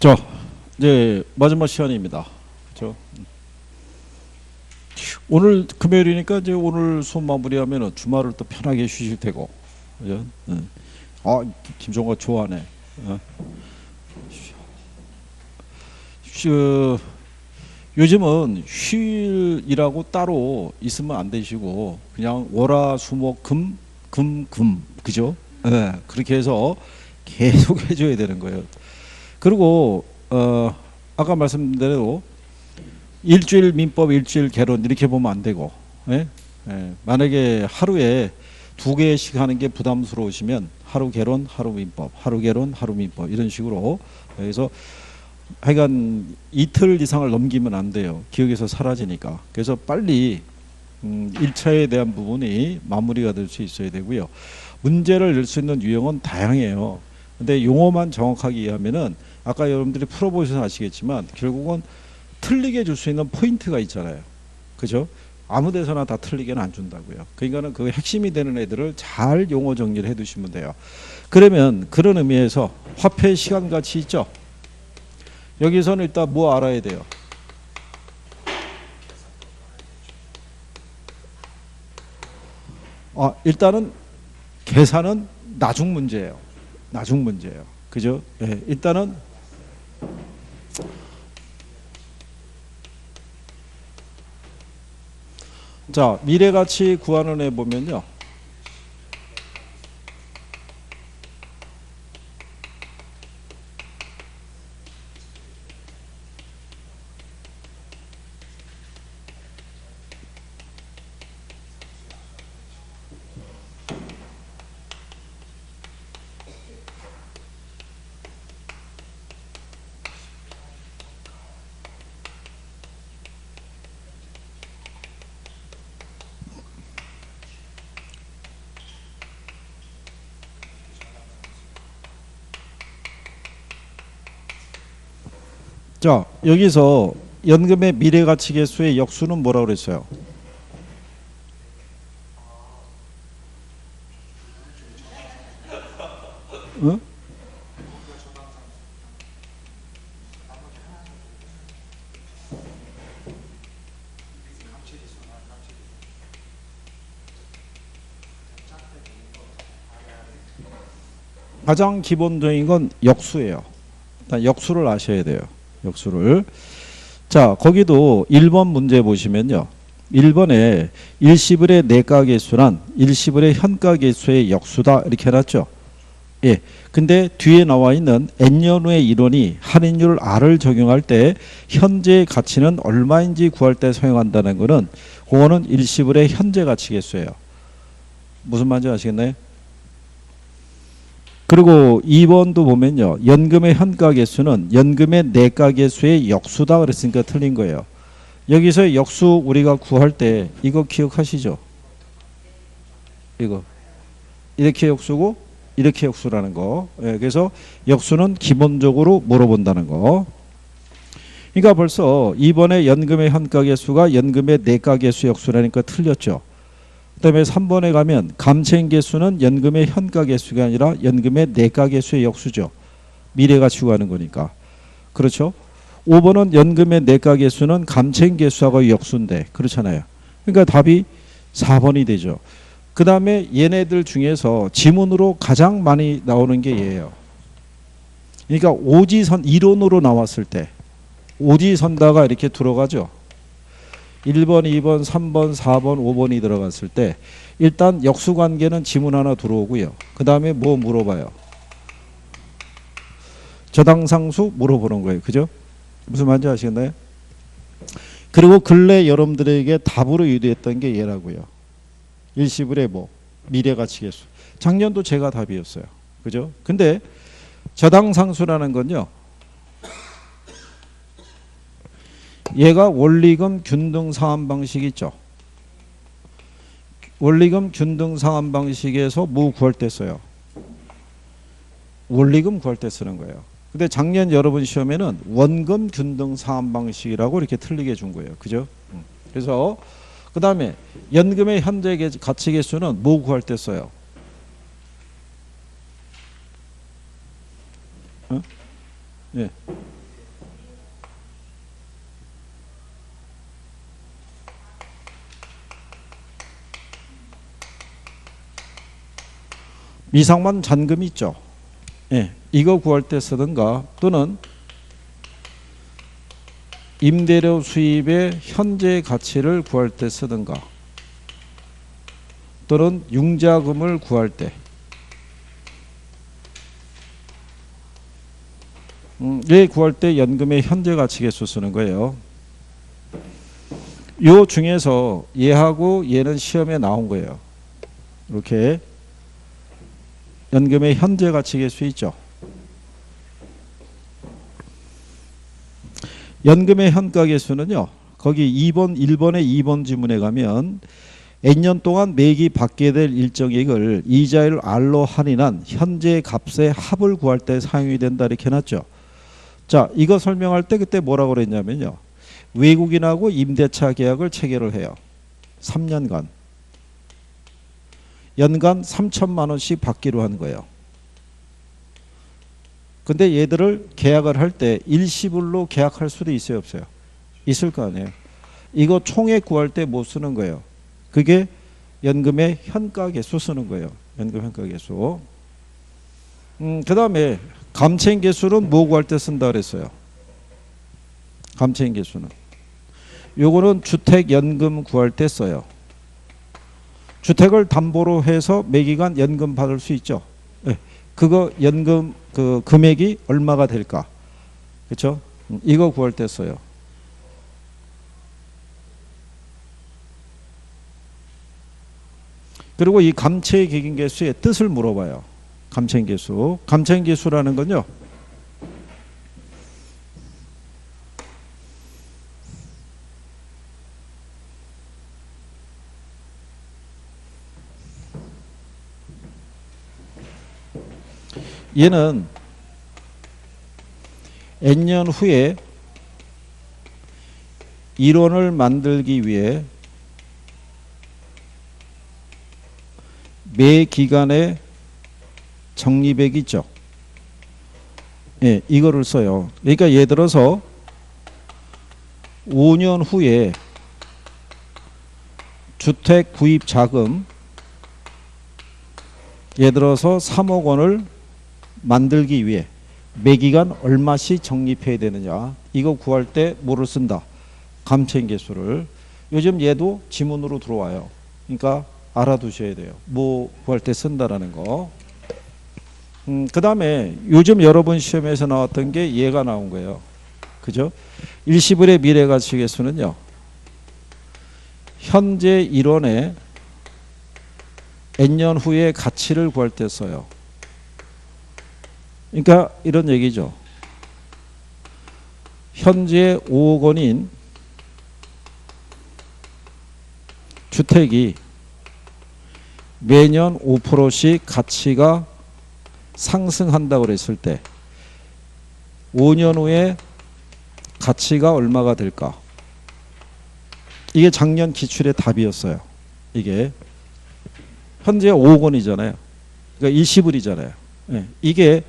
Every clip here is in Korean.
자, 이제 마지막 시간입니다. 그렇죠? 오늘 금요일이니까 이제 오늘 수업 마무리하면은 주말을 또 편하게 쉬실 테고, 그죠? 아, 김종과 좋아하네. 어. 쉬, 요즘은 휴일이라고 따로 있으면 안 되시고 그냥 월화수목금 그죠? 예, 그렇게 해서 계속 해줘야 되는 거예요. 그리고 아까 말씀드린 대로 일주일 민법, 일주일 개론 이렇게 보면 안 되고, 예? 예, 만약에 하루에 두 개씩 하는 게 부담스러우시면 하루 개론, 하루 민법, 하루 개론, 하루 민법 이런 식으로. 그래서 하여간 이틀 이상을 넘기면 안 돼요. 기억에서 사라지니까. 그래서 빨리 1차에 대한 부분이 마무리가 될 수 있어야 되고요. 문제를 낼 수 있는 유형은 다양해요. 근데 용어만 정확하게 이해하면은 아까 여러분들이 풀어보셔서 아시겠지만 결국은 틀리게 줄 수 있는 포인트가 있잖아요. 그죠? 아무 데서나 다 틀리게는 안 준다고요. 그러니까는 그 핵심이 되는 애들을 잘 용어 정리를 해 두시면 돼요. 그러면 그런 의미에서 화폐 시간 가치 있죠? 여기서는 일단 뭐 알아야 돼요? 일단은 계산은 나중 문제예요. 나중 문제예요. 그죠? 예, 일단은 자, 미래가치 구하는 애 보면요. 자, 여기서 연금의 미래가치 계수의 역수는 뭐라고 그랬어요? 어? 가장 기본적인 건 역수예요. 일단 역수를 아셔야 돼요. 역수를. 자, 거기도 1번 문제 보시면요. 1번에 일시불의 내가계수란 일시불의 현가계수의 역수다 이렇게 해놨죠. 예. 근데 뒤에 나와 있는 n년 후의 이론이 할인율 R을 적용할 때 현재 가치는 얼마인지 구할 때 사용한다는 거는 그거는 일시불의 현재 가치 계수예요. 무슨 말인지 아시겠나요? 그리고 2번도 보면요. 연금의 현가 계수는 연금의 내가 계수의 역수다 그랬으니까 틀린 거예요. 여기서 역수 우리가 구할 때 이거 기억하시죠? 이거 이렇게 역수고 이렇게 역수라는 거. 예, 그래서 역수는 기본적으로 물어본다는 거. 그러니까 벌써 2번에 연금의 현가 계수가 연금의 내가 계수 역수라니까 틀렸죠. 그 다음에 3번에 가면 감채인 계수는 연금의 현가 계수가 아니라 연금의 내가 계수의 역수죠. 미래가치 구하는 거니까. 그렇죠? 5번은 연금의 내가 계수는 감채인 계수하고 역수인데 그렇잖아요. 그러니까 답이 4번이 되죠. 그 다음에 얘네들 중에서 지문으로 가장 많이 나오는 게 얘예요. 그러니까 오지선 이론으로 나왔을 때 오지선다가 이렇게 들어가죠. 1번, 2번, 3번, 4번, 5번이 들어갔을 때 일단 역수관계는 지문 하나 들어오고요. 그 다음에 뭐 물어봐요? 저당상수 물어보는 거예요. 그죠? 무슨 말인지 아시겠나요? 그리고 근래 여러분들에게 답으로 유도했던 게 얘라고요. 일시불의 뭐 미래가치계수. 작년도 제가 답이었어요. 그죠? 근데 저당상수라는 건요. 얘가 원리금 균등 상환 방식 있죠. 원리금 균등 상환 방식에서 뭐 구할 때 써요? 원리금 구할 때 쓰는 거예요. 근데 작년 여러분 시험에는 원금 균등 상환 방식이라고 이렇게 틀리게 준 거예요. 그죠? 그래서 그 다음에 연금의 현재 가치 계수는 뭐 구할 때 써요? 어? 예. 미상환 잔금 있죠. 예, 이거 구할 때 쓰든가 또는 임대료 수입의 현재 가치를 구할 때 쓰든가 또는 융자금을 구할 때 얘 구할 때 연금의 현재 가치 계수 쓰는 거예요. 요 중에서 얘하고 얘는 시험에 나온 거예요. 이렇게 연금의 현재 가치 계수 있죠. 연금의 현가 계수는요. 거기 1번의 2번 지문에 가면 N년 동안 매기 받게 될 일정액을 이자율 R로 할인한 현재 값의 합을 구할 때 사용이 된다 이렇게 해놨죠. 자, 이거 설명할 때 그때 뭐라고 그랬냐면요. 외국인하고 임대차 계약을 체결을 해요. 3년간. 연간 3천만 원씩 받기로 한 거예요. 근데 얘들을 계약을 할 때 일시불로 계약할 수도 있어요, 없어요? 있을 거 아니에요. 이거 총액 구할 때 뭐 쓰는 거예요? 그게 연금의 현가계수 쓰는 거예요. 연금 현가계수. 그 다음에 감채인계수는 뭐 구할 때 쓴다 그랬어요? 감채인계수는. 요거는 주택연금 구할 때 써요. 주택을 담보로 해서 매기간 연금 받을 수 있죠. 네. 그거 연금 그 금액이 얼마가 될까? 그렇죠? 이거 구할 때 써요. 그리고 이 감채기금계수의 뜻을 물어봐요. 감채기금계수. 감채기금계수라는 건요. 얘는 N년 후에 일원을 만들기 위해 매 기간에 적립액 있죠. 예, 이거를 써요. 그러니까 예를 들어서 5년 후에 주택 구입 자금 예를 들어서 3억 원을 만들기 위해 매기간 얼마씩 적립해야 되느냐. 이거 구할 때 뭐를 쓴다? 감채인계수를. 요즘 얘도 지문으로 들어와요. 그러니까 알아두셔야 돼요. 뭐 구할 때 쓴다라는 거. 그 다음에 요즘 여러분 시험에서 나왔던 게 얘가 나온 거예요. 그죠? 일시불의 미래가치계수는요. 현재 일원의 N년 후에 가치를 구할 때 써요. 그러니까 이런 얘기죠. 현재 5억 원인 주택이 매년 5%씩 가치가 상승한다고 그랬을 때 5년 후에 가치가 얼마가 될까? 이게 작년 기출의 답이었어요. 이게 현재 5억 원이잖아요. 그러니까 일시불이잖아요. 네. 이게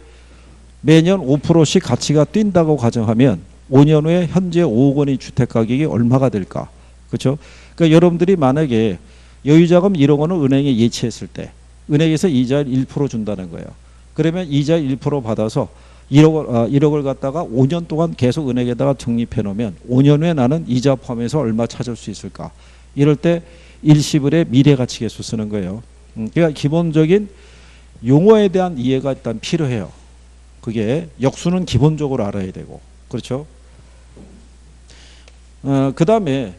매년 5%씩 가치가 뛴다고 가정하면 5년 후에 현재 5억 원의 주택 가격이 얼마가 될까? 그렇죠? 그러니까 여러분들이 만약에 여유자금 1억 원을 은행에 예치했을 때 은행에서 이자를 1% 준다는 거예요. 그러면 이자 1% 받아서 1억을 갖다가 5년 동안 계속 은행에다가 적립해 놓으면 5년 후에 나는 이자 포함해서 얼마 찾을 수 있을까? 이럴 때 일시불의 미래가치계수 쓰는 거예요. 그러니까 기본적인 용어에 대한 이해가 일단 필요해요. 그게 역수는 기본적으로 알아야 되고, 그렇죠? 그 다음에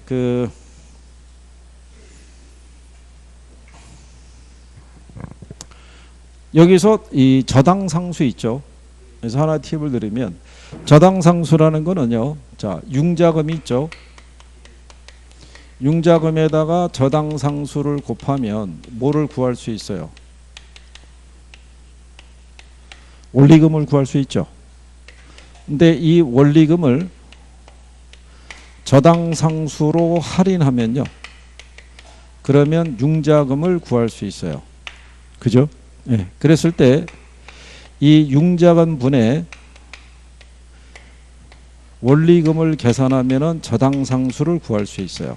여기서 이 저당상수 있죠. 그래서 하나 팁을 드리면 저당상수라는 거는요. 자, 융자금이 있죠. 융자금에다가 저당상수를 곱하면 뭐를 구할 수 있어요? 원리금을 구할 수 있죠. 근데 이 원리금을 저당상수로 할인하면요. 그러면 융자금을 구할 수 있어요. 그죠? 예. 그랬을 때 이 융자금 분의 원리금을 계산하면은 저당상수를 구할 수 있어요.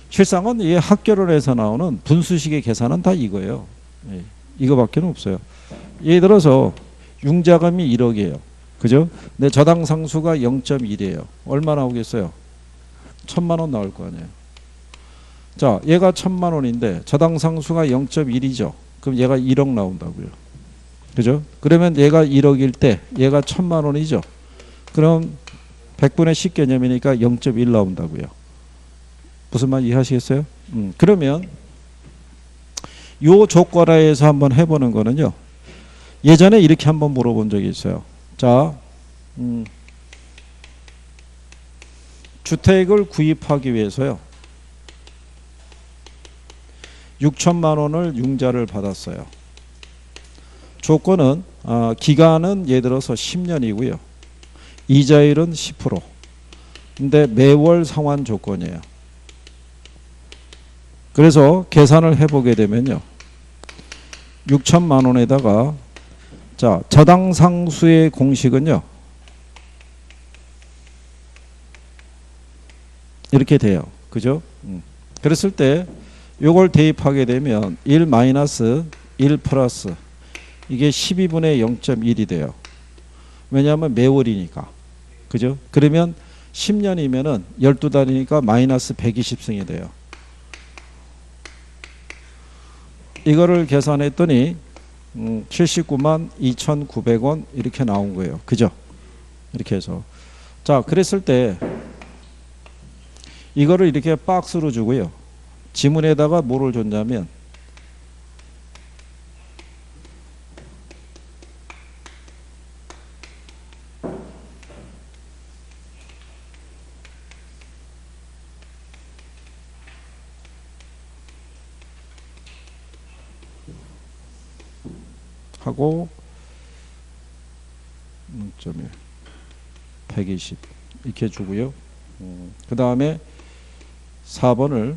실상은 이 학교론에서 나오는 분수식의 계산은 다 이거예요. 예, 이거밖에 없어요. 예를 들어서 융자금이 1억이에요. 그죠? 근데 저당 상수가 0.1이에요. 얼마 나오겠어요? 1,000만 원 나올 거 아니에요. 자, 얘가 1,000만 원인데 저당 상수가 0.1이죠. 그럼 얘가 1억 나온다고요. 그죠? 그러면 얘가 1억일 때 얘가 1,000만 원이죠. 그럼 100분의 10 개념이니까 0.1 나온다고요. 무슨 말 이해하시겠어요? 그러면 요 조건하에서 한번 해보는 거는요. 예전에 이렇게 한번 물어본 적이 있어요. 자, 주택을 구입하기 위해서요. 6천만 원을 융자를 받았어요. 조건은 기간은 예를 들어서 10년이고요. 이자율은 10%. 근데 매월 상환 조건이에요. 그래서 계산을 해보게 되면요. 6천만 원에다가 자, 저당 상수의 공식은요. 이렇게 돼요. 그죠? 그랬을 때 요걸 대입하게 되면 1 마이너스 1 플러스 이게 12분의 0.1이 돼요. 왜냐하면 매월이니까. 그죠? 그러면 10년이면은 12달이니까 마이너스 120승이 돼요. 이거를 계산했더니 79만 2,900원 이렇게 나온 거예요. 그죠? 이렇게 해서. 자, 그랬을 때 이거를 이렇게 박스로 주고요. 지문에다가 뭐를 줬냐면 하고 0.1 120 이렇게 주고요. 그 다음에 4번을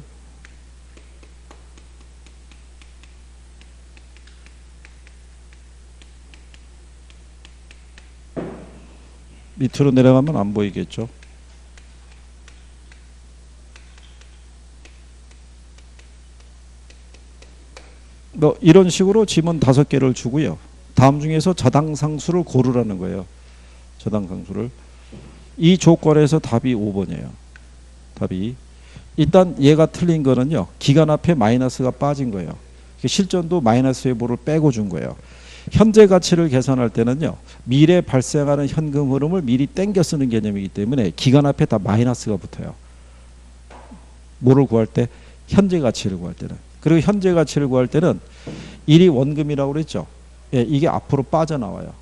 밑으로 내려가면 안 보이겠죠. 뭐 이런 식으로 지문 5개를 주고요. 다음 중에서 저당 상수를 고르라는 거예요. 저당 상수를. 이 조건에서 답이 5번이에요. 답이. 일단 얘가 틀린 거는요. 기간 앞에 마이너스가 빠진 거예요. 실전도 마이너스 회보를 빼고 준 거예요. 현재 가치를 계산할 때는요. 미래 발생하는 현금 흐름을 미리 땡겨 쓰는 개념이기 때문에 기간 앞에 다 마이너스가 붙어요. 뭐를 구할 때? 현재 가치를 구할 때는. 그리고 현재 가치를 구할 때는 1이 원금이라고 그랬죠. 예, 이게 앞으로 빠져나와요.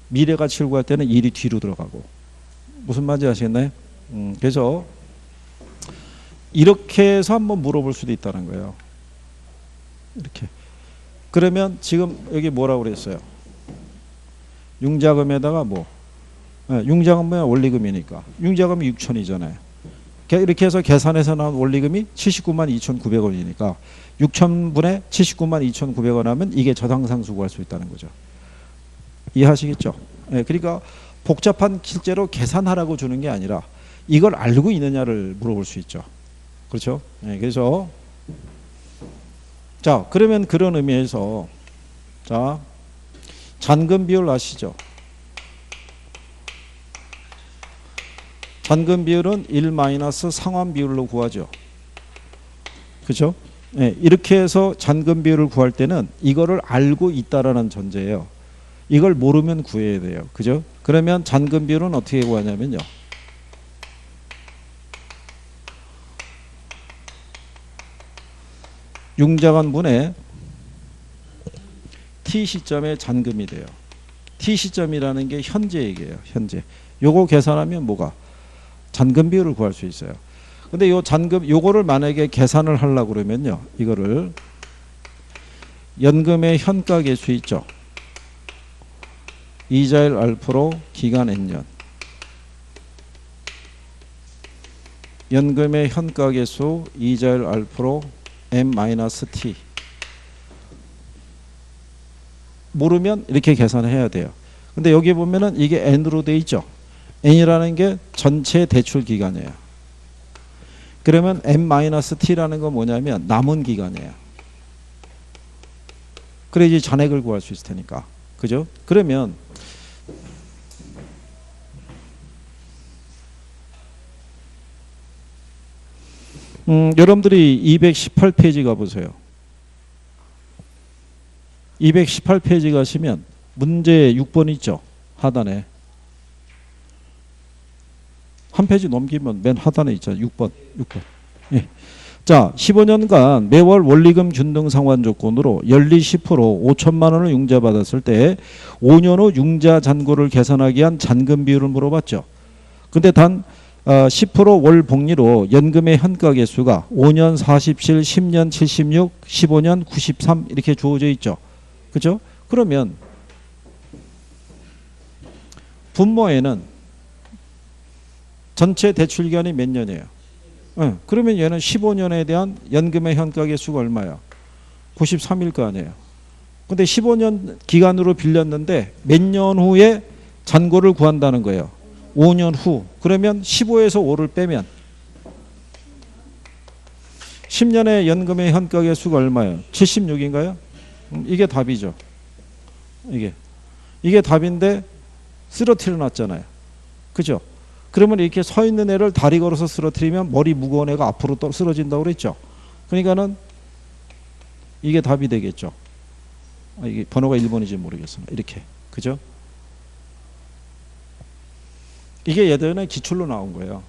미래 가치를 구할 때는 1이 뒤로 들어가고. 무슨 말인지 아시겠나요? 그래서 이렇게 해서 한번 물어볼 수도 있다는 거예요. 이렇게. 그러면 지금 여기 뭐라고 그랬어요? 융자금에다가 뭐? 예, 융자금은 원리금이니까. 융자금이 6천이잖아요. 이렇게 해서 계산해서 나온 원리금이 79만 2,900원이니까 6천분의 79만 2,900원 하면 이게 저당상수 구할 수 있다는 거죠. 이해하시겠죠? 예, 그러니까 복잡한 실제로 계산하라고 주는 게 아니라 이걸 알고 있느냐를 물어볼 수 있죠. 그렇죠? 예, 그래서 자, 그러면 그런 의미에서 자, 잔금 비율 아시죠? 잔금 비율은 1 마이너스 상환 비율로 구하죠. 그죠? 네, 이렇게 해서 잔금 비율을 구할 때는 이거를 알고 있다라는 전제예요. 이걸 모르면 구해야 돼요. 그죠? 그러면 잔금 비율은 어떻게 구하냐면요. 융자간분의 t 시점의 잔금이 돼요. t 시점이라는 게 현재 얘기예요. 현재. 요거 계산하면 뭐가? 잔금 비율을 구할 수 있어요. 근데 요 잔금 요거를 만약에 계산을 하려고 그러면요. 이거를 연금의 현가 계수 있죠. 이자율 알프로 기간 n년. 연금의 현가 계수 이자율 알프로 m-t. 모르면 이렇게 계산해야 돼요. 근데 여기 보면은 이게 n으로 돼 있죠. n이라는 게 전체 대출 기간이에요. 그러면 m-t라는 건 뭐냐면 남은 기간이에요. 그래야지 잔액을 구할 수 있을 테니까. 그죠? 그러면 여러분들이 218페이지 가보세요. 218페이지 가시면 문제 6번 있죠? 하단에. 한 페이지 넘기면 맨 하단에 있잖아요. 6번. 예. 자, 15년간 매월 원리금 균등 상환 조건으로 연리 10% 5천만 원을 융자받았을 때 5년 후 융자 잔고를 계산하기 위한 잔금 비율을 물어봤죠. 근데 단 10% 월 복리로 연금의 현가 개수가 5년 47, 10년 76, 15년 93 이렇게 주어져 있죠. 그죠? 그러면 분모에는 전체 대출 기간이 몇 년이에요? 그러면 얘는 15년에 대한 연금의 현가 개수가 얼마야? 93일 거 아니에요. 근데 15년 기간으로 빌렸는데 몇 년 후에 잔고를 구한다는 거예요. 5년 후. 그러면 15에서 5를 빼면 10년의 연금의 현가 개수가 얼마예요? 76인가요? 이게 답이죠. 이게 답인데 쓰러뜨려 놨잖아요. 그죠? 그러면 이렇게 서 있는 애를 다리 걸어서 쓰러뜨리면 머리 무거운 애가 앞으로 또 쓰러진다고 그랬죠. 그러니까는 이게 답이 되겠죠. 이게 번호가 1번인지 모르겠습니다. 이렇게. 그죠? 이게 예전에 기출로 나온 거예요.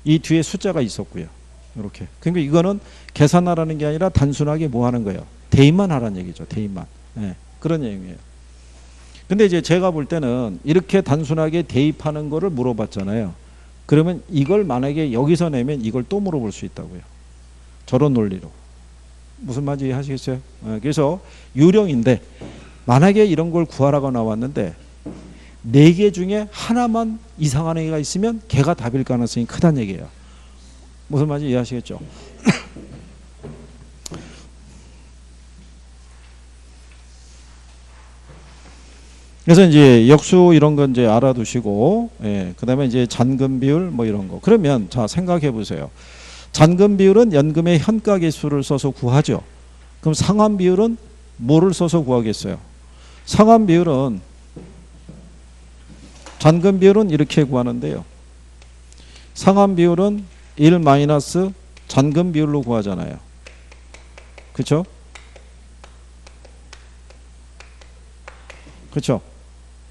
이 뒤에 숫자가 있었고요. 이렇게. 그러니까 이거는 계산하라는 게 아니라 단순하게 뭐 하는 거예요? 대입만 하라는 얘기죠. 대입만. 네, 그런 내용이에요. 근데 이제 제가 볼 때는 이렇게 단순하게 대입하는 거를 물어봤잖아요. 그러면 이걸 만약에 여기서 내면 이걸 또 물어볼 수 있다고요. 저런 논리로. 무슨 말인지 이해하시겠어요? 그래서 유령인데 만약에 이런 걸 구하라고 나왔는데 4개 중에 하나만 이상한 애가 있으면 걔가 답일 가능성이 크다는 얘기예요. 무슨 말인지 이해하시겠죠? 그래서 이제 역수 이런 건 이제 알아두시고, 예, 그 다음에 이제 잔금 비율 뭐 이런 거. 그러면 자, 생각해 보세요. 잔금 비율은 연금의 현가 개수를 써서 구하죠. 그럼 상환 비율은 뭐를 써서 구하겠어요? 상환 비율은, 잔금 비율은 이렇게 구하는데요. 상환 비율은 1 마이너스 잔금 비율로 구하잖아요. 그렇죠? 그렇죠?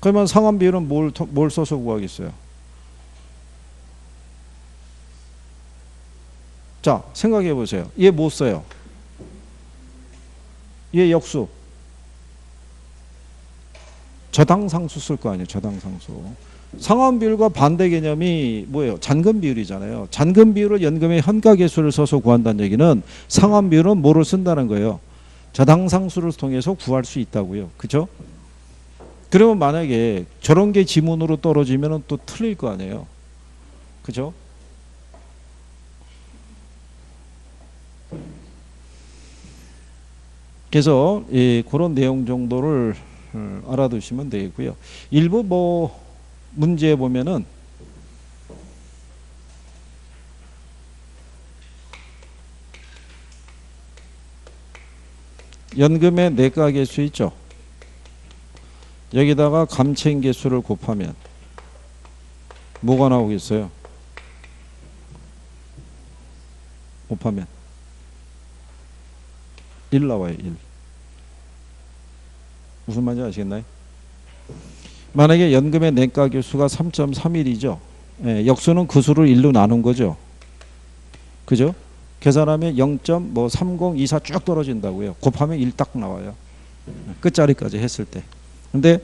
그러면 상환 비율은 뭘 써서 구하겠어요? 자, 생각해 보세요. 얘 뭐 써요? 얘 역수. 저당상수 쓸 거 아니에요. 저당상수. 상환 비율과 반대 개념이 뭐예요? 잔금 비율이잖아요. 잔금 비율을 연금의 현가 개수를 써서 구한다는 얘기는 상환 비율은 뭐를 쓴다는 거예요? 저당상수를 통해서 구할 수 있다고요. 그렇죠? 그러면 만약에 저런 게 지문으로 떨어지면 또 틀릴 거 아니에요. 그죠? 그래서 그런 내용 정도를 알아두시면 되겠고요. 일부 뭐 문제에 보면은 연금의 내가 개수 있죠. 여기다가 감채인 개수를 곱하면 뭐가 나오겠어요? 곱하면 1 나와요. 1. 무슨 말인지 아시겠나요? 만약에 연금의 내가 개수가 3.31이죠. 예, 역수는 그 수를 1로 나눈 거죠. 그죠? 계산하면 0.3024 쭉 떨어진다고요. 곱하면 1 딱 나와요. 끝자리까지 했을 때. 근데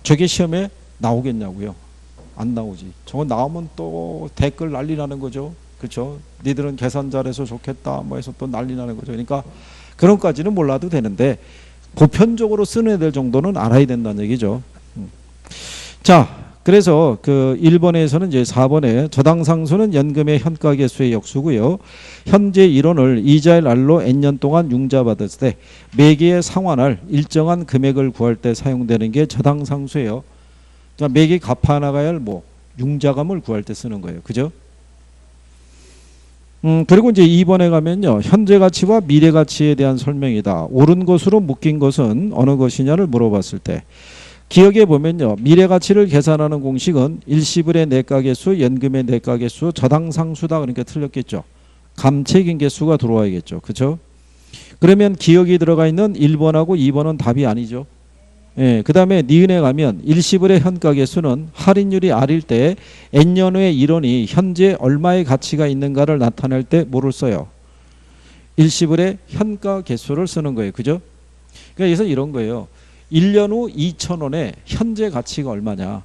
저게 시험에 나오겠냐고요? 안 나오지. 저거 나오면 또 댓글 난리 나는 거죠. 그렇죠? 니들은 계산 잘해서 좋겠다 뭐 해서 또 난리 나는 거죠. 그러니까 그런 까지는 몰라도 되는데 보편적으로 쓰는 애들 정도는 알아야 된다는 얘기죠. 자, 그래서 그 1번에서는 이제 4번에 저당상수는 연금의 현가 개수의 역수고요. 현재 일원을 이자일 R로 N년 동안 융자받았을 때 매기에 상환할 일정한 금액을 구할 때 사용되는 게 저당상수예요. 자, 매기 갚아 나가야 할 뭐 융자금을 구할 때 쓰는 거예요. 그죠? 그리고 이제 2번에 가면요. 현재 가치와 미래 가치에 대한 설명이다. 옳은 것으로 묶인 것은 어느 것이냐를 물어봤을 때 기억해 보면요. 미래 가치를 계산하는 공식은 일시불의 내가계수, 연금의 내가계수, 저당상수다. 그러니까 틀렸겠죠. 감책인계수가 들어와야겠죠. 그렇죠? 그러면 기억이 들어가 있는 1번하고 2번은 답이 아니죠. 예, 그 다음에 니은에 가면 일시불의 현가계수는 할인율이 R일 때 N년 후의 1원이 현재 얼마의 가치가 있는가를 나타낼 때 뭐를 써요? 일시불의 현가계수를 쓰는 거예요. 그죠? 그래서 이런 거예요. 1년 후 2,000원의 현재 가치가 얼마냐.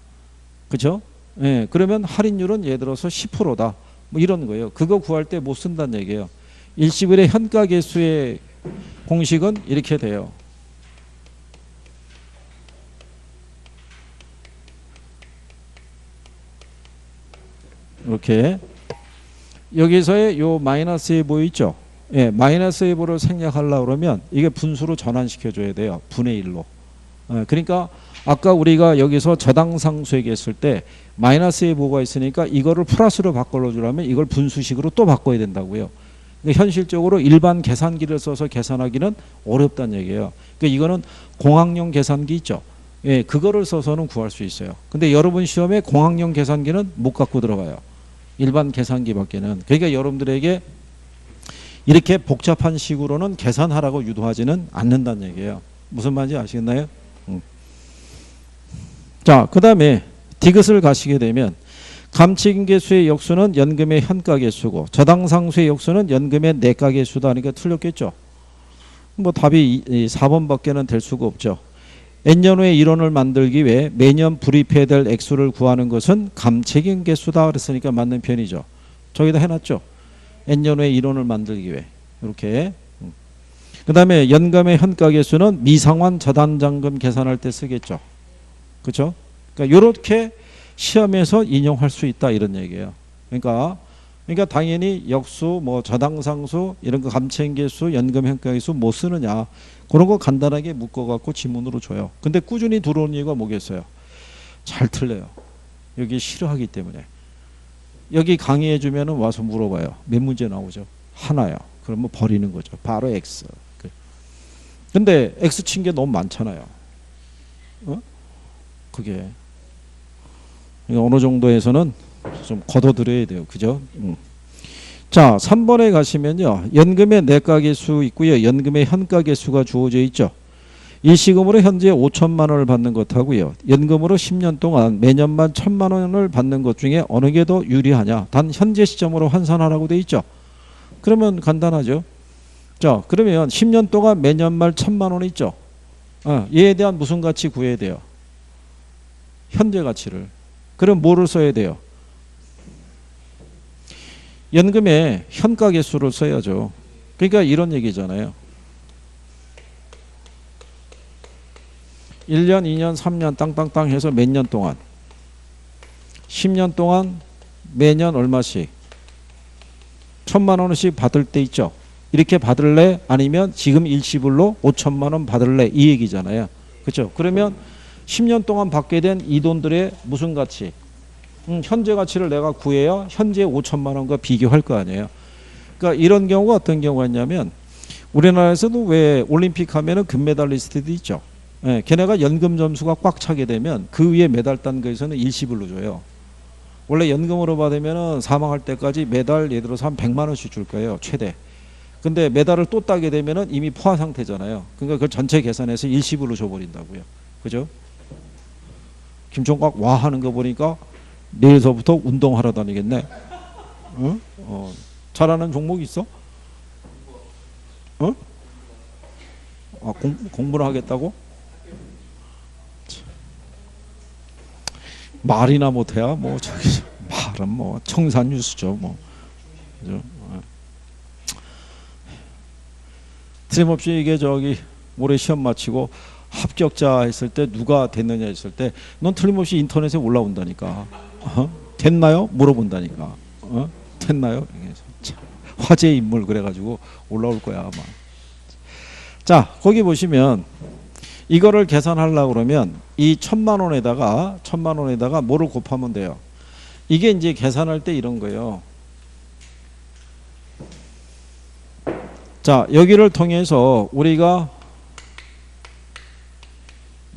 그죠? 예, 그러면 할인율은 예를 들어서 10%다. 뭐 이런 거예요. 그거 구할 때 못 쓴다는 얘기예요. 일시불의 현가계수의 공식은 이렇게 돼요. 이렇게 여기서의 요 마이너스 예보 있죠. 예, 마이너스 예보를 생략하려고 그러면 이게 분수로 전환시켜 줘야 돼요. 분의 1로. 예, 그러니까 아까 우리가 여기서 저당상수액 했을 때 마이너스 예보가 있으니까 이거를 플러스로 바꿔 주려면 이걸 분수식으로 또 바꿔야 된다고요. 그러니까 현실적으로 일반 계산기를 써서 계산하기는 어렵다는 얘기예요. 그러니까 이거는 공학용 계산기 있죠. 예, 그거를 써서는 구할 수 있어요. 근데 여러분 시험에 공학용 계산기는 못 갖고 들어가요. 일반 계산기밖에는. 그러니까 여러분들에게 이렇게 복잡한 식으로는 계산하라고 유도하지는 않는다는 얘기예요. 무슨 말인지 아시겠나요? 자, 그 다음에 디귿을 가시게 되면 감책인계수의 역수는 연금의 현가계수고 저당상수의 역수는 연금의 내가계수다. 그러니까 틀렸겠죠. 뭐 답이 4번밖에는 될 수가 없죠. N년 후에 1원을 만들기 위해 매년 불입해야 될 액수를 구하는 것은 감책인계수다. 그랬으니까 맞는 편이죠. 저기다 해놨죠. N년 후에 1원을 만들기 위해. 이렇게. 그 다음에 연금의 현가계수는 미상환 저당장금 계산할 때 쓰겠죠. 그렇죠? 그러니까 이렇게 시험에서 인용할 수 있다 이런 얘기예요. 그러니까 당연히 역수, 뭐 저당상수 이런 거 감책인계수, 연금현가계수 뭐 쓰느냐 그런 거 간단하게 묶어갖고 지문으로 줘요. 근데 꾸준히 들어오는 이유가 뭐겠어요? 잘 틀려요. 여기 싫어하기 때문에. 여기 강의해주면 와서 물어봐요. 몇 문제 나오죠? 하나요. 그러면 버리는 거죠. 바로 X. 근데 X 친 게 너무 많잖아요. 어? 그게 어느 정도에서는 좀 걷어들여야 돼요. 그죠? 자, 3번에 가시면요. 연금의 내가계수 있고요. 연금의 현가계수가 주어져 있죠. 일시금으로 현재 5천만 원을 받는 것하고요. 연금으로 10년 동안 매년만 1,000만 원을 받는 것 중에 어느 게 더 유리하냐. 단 현재 시점으로 환산하라고 돼 있죠. 그러면 간단하죠. 자, 그러면 10년 동안 매년만 1,000만 원 있죠. 얘에 대한 무슨 가치 구해야 돼요? 현재 가치를. 그럼 뭐를 써야 돼요? 연금의 현가계수를 써야죠. 그러니까 이런 얘기잖아요. 1년, 2년, 3년 땅땅땅 해서 몇 년 동안 10년 동안 매년 얼마씩 1,000만 원씩 받을 때 있죠. 이렇게 받을래? 아니면 지금 일시불로 5천만 원 받을래? 이 얘기잖아요. 그렇죠? 그러면 10년 동안 받게 된 이 돈들의 무슨 가치? 현재 가치를 내가 구해야 현재 5천만 원과 비교할 거 아니에요. 그러니까 이런 경우가 어떤 경우가 있냐면 우리나라에서도 왜 올림픽 하면은 금메달리스트도 있죠. 예, 걔네가 연금 점수가 꽉 차게 되면 그 위에 메달 딴 거에서는 일시불로 줘요. 원래 연금으로 받으면은 사망할 때까지 매달 예를 들어서 한 100만 원씩 줄 거예요. 최대. 근데 메달을 또 따게 되면은 이미 포화 상태잖아요. 그러니까 그걸 전체 계산해서 일시불로 줘버린다고요. 그죠? 김총각 와 하는 거 보니까 내일서부터 운동하러 다니겠네. 응? 잘하는 종목 있어? 어? 공부를 하겠다고? 말이나 못해야 뭐 저기 말은 뭐 청산유수죠 뭐. 그죠? 틀림없이 이게 저기 올해 시험 마치고 합격자 했을 때 누가 됐느냐 했을 때 넌 틀림없이 인터넷에 올라온다니까. 됐나요? 물어본다니까. 됐나요? 화제 인물 그래가지고 올라올 거야 아마. 자, 거기 보시면 이거를 계산하려고 그러면 이 1,000만 원에다가 뭐를 곱하면 돼요? 이게 이제 계산할 때 이런 거예요. 자, 여기를 통해서 우리가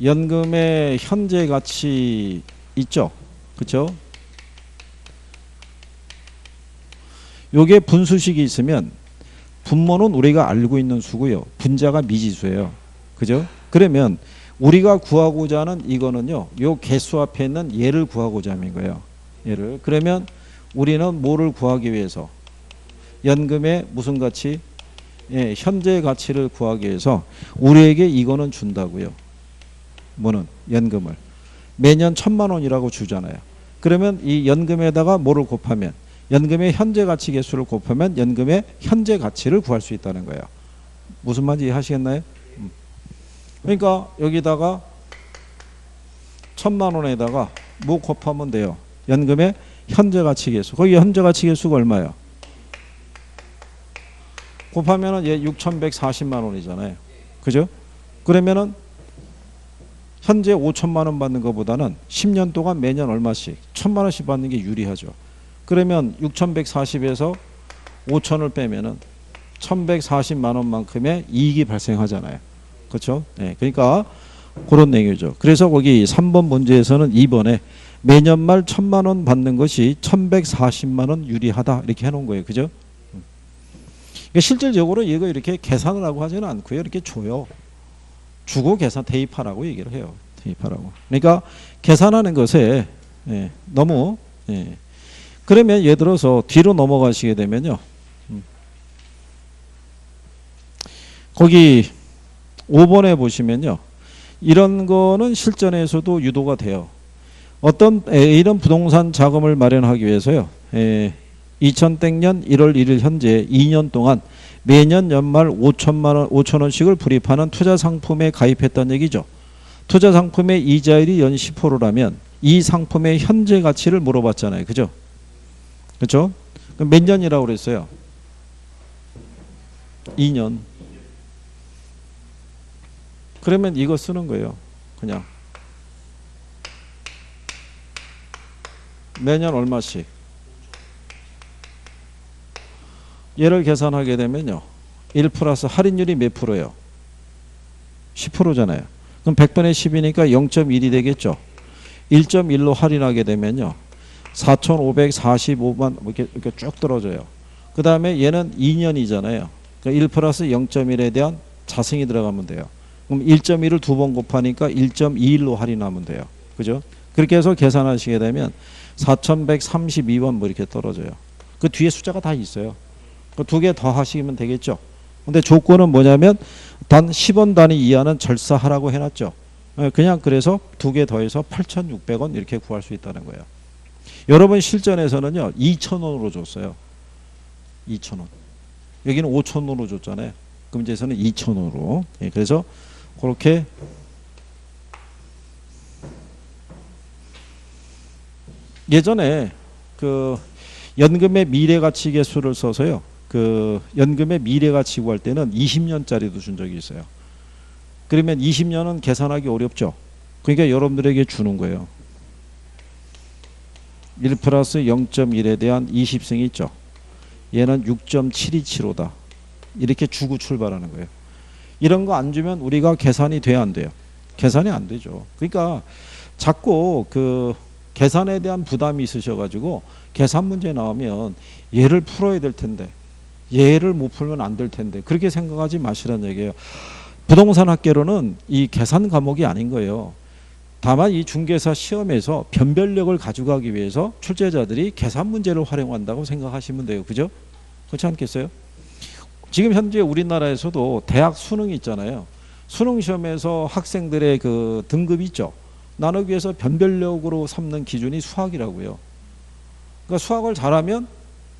연금의 현재 가치 있죠? 그쵸? 요게 분수식이 있으면 분모는 우리가 알고 있는 수고요. 분자가 미지수예요. 그죠? 그러면 우리가 구하고자 하는 이거는요. 요 개수 앞에 있는 얘를 구하고자 하는 거예요. 얘를. 그러면 우리는 뭐를 구하기 위해서? 연금의 무슨 가치? 예, 현재 가치를 구하기 위해서 우리에게 이거는 준다고요. 뭐는? 연금을. 매년 1,000만 원이라고 주잖아요. 그러면 이 연금에다가 뭐를 곱하면? 연금의 현재 가치 개수를 곱하면 연금의 현재 가치를 구할 수 있다는 거예요. 무슨 말인지 이해하시겠나요? 그러니까 여기다가 1,000만 원에다가 뭐 곱하면 돼요? 연금의 현재 가치 개수. 거기 현재 가치 개수가 얼마예요? 곱하면은 얘 6,140만 원이잖아요. 그죠? 그러면은 현재 5천만 원 받는 것보다는 10년 동안 매년 얼마씩 1,000만 원씩 받는 게 유리하죠. 그러면 6,140에서 5천을 빼면은 1,140만 원만큼의 이익이 발생하잖아요. 그렇죠? 네, 그러니까 그런 내용이죠. 그래서 거기 3번 문제에서는 2번에 매년 말 1,000만 원 받는 것이 1,140만 원 유리하다 이렇게 해놓은 거예요. 그죠? 그러니까 실질적으로 이거 이렇게 계산을 하고 하지는 않고요. 이렇게 줘요. 주고 계산 대입하라고 얘기를 해요. 대입하라고. 그러니까 계산하는 것에 너무 그러면 예를 들어서 뒤로 넘어가시게 되면요. 거기 5번에 보시면요. 이런 거는 실전에서도 유도가 돼요. 어떤 이런 부동산 자금을 마련하기 위해서요. 2000년 1월 1일 현재 2년 동안 매년 연말 5천 원씩을 불입하는 투자 상품에 가입했다는 얘기죠. 투자 상품의 이자율이 연 10%라면 이 상품의 현재 가치를 물어봤잖아요. 그죠? 그렇죠? 그럼 몇 년이라고 그랬어요? 2년. 그러면 이거 쓰는 거예요. 그냥. 매년 얼마씩. 얘를 계산하게 되면요. 1 플러스 할인율이 몇 프로예요? 10%잖아요. 그럼 100분의 10이니까 0.1이 되겠죠. 1.1로 할인하게 되면요. 4,545만 이렇게 쭉 떨어져요. 그 다음에 얘는 2년이잖아요. 그러니까 1 플러스 0.1에 대한 자승이 들어가면 돼요. 그럼 1.1을 두 번 곱하니까 1.21로 할인하면 돼요. 그죠? 그렇게 해서 계산하시게 되면 4,132원 뭐 이렇게 떨어져요. 그 뒤에 숫자가 다 있어요. 그 두 개 더 하시면 되겠죠. 근데 조건은 뭐냐면 단 10원 단위 이하는 절사하라고 해놨죠. 그냥 그래서 두 개 더해서 8,600원 이렇게 구할 수 있다는 거예요. 여러분 실전에서는요 2,000원으로 줬어요. 2,000원. 여기는 5,000원으로 줬잖아요. 그 문제에서는 2,000원으로. 그래서 그렇게 예전에 그 연금의 미래가치 계수를 써서요. 그 연금의 미래가치 구할 때는 20년짜리도 준 적이 있어요. 그러면 20년은 계산하기 어렵죠. 그러니까 여러분들에게 주는 거예요. 1 플러스 0.1에 대한 20승이 있죠. 얘는 6.727호다. 이렇게 주고 출발하는 거예요. 이런 거 안 주면 우리가 계산이 돼야 안 돼요? 계산이 안 되죠. 그러니까 자꾸 그 계산에 대한 부담이 있으셔가지고 계산 문제 나오면 얘를 풀어야 될 텐데 얘를 못 풀면 안 될 텐데 그렇게 생각하지 마시라는 얘기예요. 부동산 학계로는 이 계산 과목이 아닌 거예요. 다만 이 중개사 시험에서 변별력을 가져가기 위해서 출제자들이 계산 문제를 활용한다고 생각하시면 돼요. 그죠? 그렇지 않겠어요? 지금 현재 우리나라에서도 대학 수능이 있잖아요. 수능 시험에서 학생들의 그 등급이 있죠. 나누기 위해서 변별력으로 삼는 기준이 수학이라고요. 그러니까 수학을 잘하면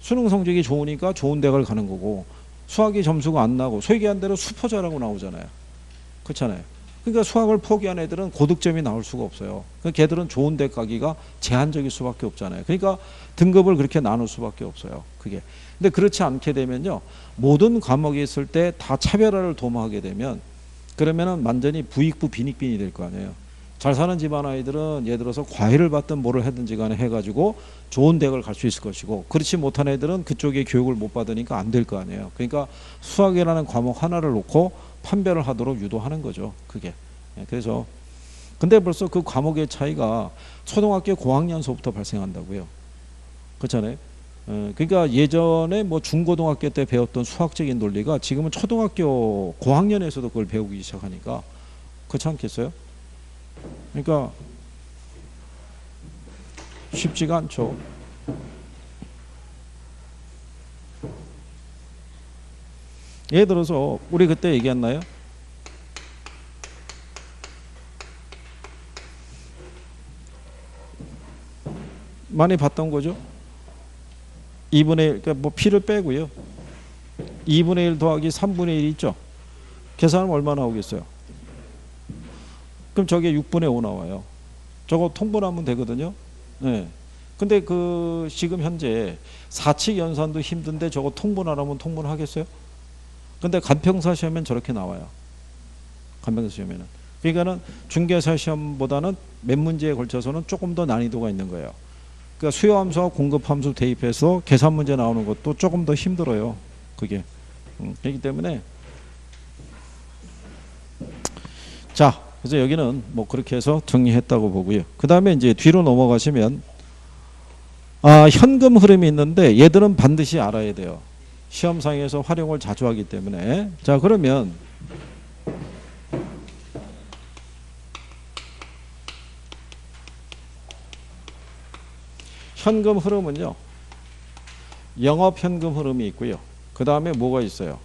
수능 성적이 좋으니까 좋은 대학을 가는 거고 수학이 점수가 안 나고 소개한 대로 수포자라고 나오잖아요. 그렇잖아요. 그러니까 수학을 포기한 애들은 고득점이 나올 수가 없어요. 그러니까 걔들은 좋은 대 가기가 제한적일 수밖에 없잖아요. 그러니까 등급을 그렇게 나눌 수밖에 없어요. 그게. 근데 그렇지 않게 되면요. 모든 과목이 있을 때 다 차별화를 도모하게 되면 그러면은 완전히 부익부 빈익빈이 될 거 아니에요. 잘 사는 집안 아이들은 예를 들어서 과외를 받든 뭐를 하든지 간에 해가지고 좋은 대학을 갈 수 있을 것이고, 그렇지 못한 애들은 그쪽에 교육을 못 받으니까 안 될 거 아니에요. 그러니까 수학이라는 과목 하나를 놓고 판별을 하도록 유도하는 거죠. 그게. 그래서 근데 벌써 그 과목의 차이가 초등학교 고학년서부터 발생한다고요. 그렇잖아요. 그러니까 예전에 뭐 중고등학교 때 배웠던 수학적인 논리가 지금은 초등학교 고학년에서도 그걸 배우기 시작하니까 그렇지 않겠어요? 그러니까 쉽지가 않죠. 예를 들어서 우리 그때 얘기했나요? 많이 봤던 거죠. 2분의 1, 그러니까 뭐 p를 빼고요. 2분의 1 더하기 3분의 1 있죠. 계산하면 얼마 나오겠어요? 그럼 저게 6분의 5 나와요. 저거 통분하면 되거든요. 네. 근데 그 지금 현재 사칙 연산도 힘든데 저거 통분하라면 통분하겠어요? 근데 간평사 시험엔 저렇게 나와요. 간평사 시험에는. 그러니까는 중개사 시험보다는 몇 문제에 걸쳐서는 조금 더 난이도가 있는 거예요. 그러니까 수요함수와 공급함수 대입해서 계산 문제 나오는 것도 조금 더 힘들어요. 그게. 그렇기 때문에 자, 그래서 여기는 뭐 그렇게 해서 정리했다고 보고요. 그 다음에 이제 뒤로 넘어가시면 현금 흐름이 있는데 얘들은 반드시 알아야 돼요. 시험상에서 활용을 자주 하기 때문에. 자, 그러면 현금 흐름은요, 영업 현금 흐름이 있고요. 그 다음에 뭐가 있어요?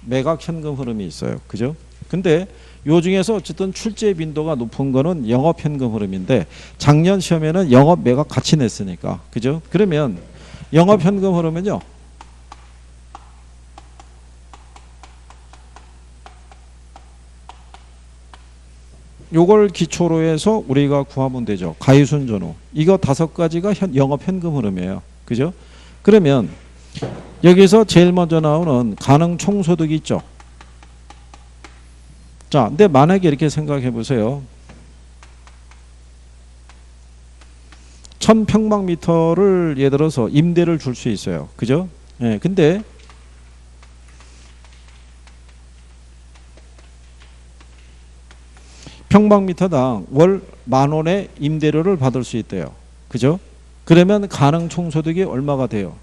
매각 현금 흐름이 있어요. 그죠? 근데 요 중에서 어쨌든 출제 빈도가 높은 거는 영업 현금 흐름인데 작년 시험에는 영업 매각 같이 냈으니까. 그죠? 그러면 영업 현금 흐름은요, 요걸 기초로 해서 우리가 구하면 되죠. 가이순전후. 이거 5가지가 영업 현금 흐름이에요. 그죠? 그러면 여기서 제일 먼저 나오는 가능 총소득이 있죠. 자, 근데 만약에 이렇게 생각해 보세요. 1000평방미터를 예를 들어서 임대를 줄 수 있어요. 그죠? 예, 근데 평방미터당 월 10,000원의 임대료를 받을 수 있대요. 그죠? 그러면 가능 총소득이 얼마가 돼요?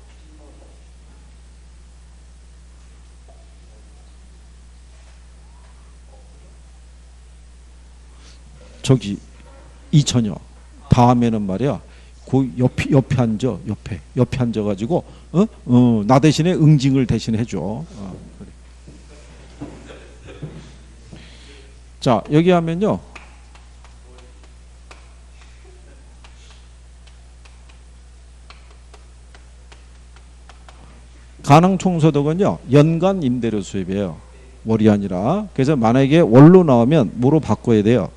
저기 2,000여. 다음에는 말이야. 그 옆에 앉아. 옆에 앉아가지고 나 대신에 응징을 대신 해줘. 그래. 자, 여기 하면요. 가능 총소득은요, 연간 임대료 수입이에요. 월이 아니라. 그래서 만약에 월로 나오면 뭐로 바꿔야 돼요?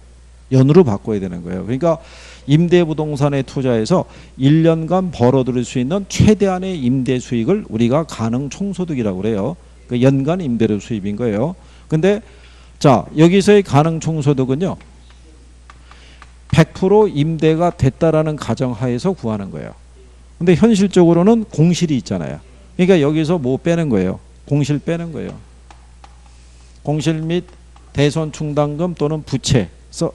연으로 바꿔야 되는 거예요. 그러니까 임대부동산에 투자해서 1년간 벌어들일 수 있는 최대한의 임대 수익을 우리가 가능 총소득이라고 그래요. 그 연간 임대료 수입인 거예요. 근데 자, 여기서의 가능 총소득은요, 100% 임대가 됐다라는 가정하에서 구하는 거예요. 근데 현실적으로는 공실이 있잖아요. 그러니까 여기서 뭐 빼는 거예요? 공실 빼는 거예요. 공실 및 대손 충당금 또는 부채에서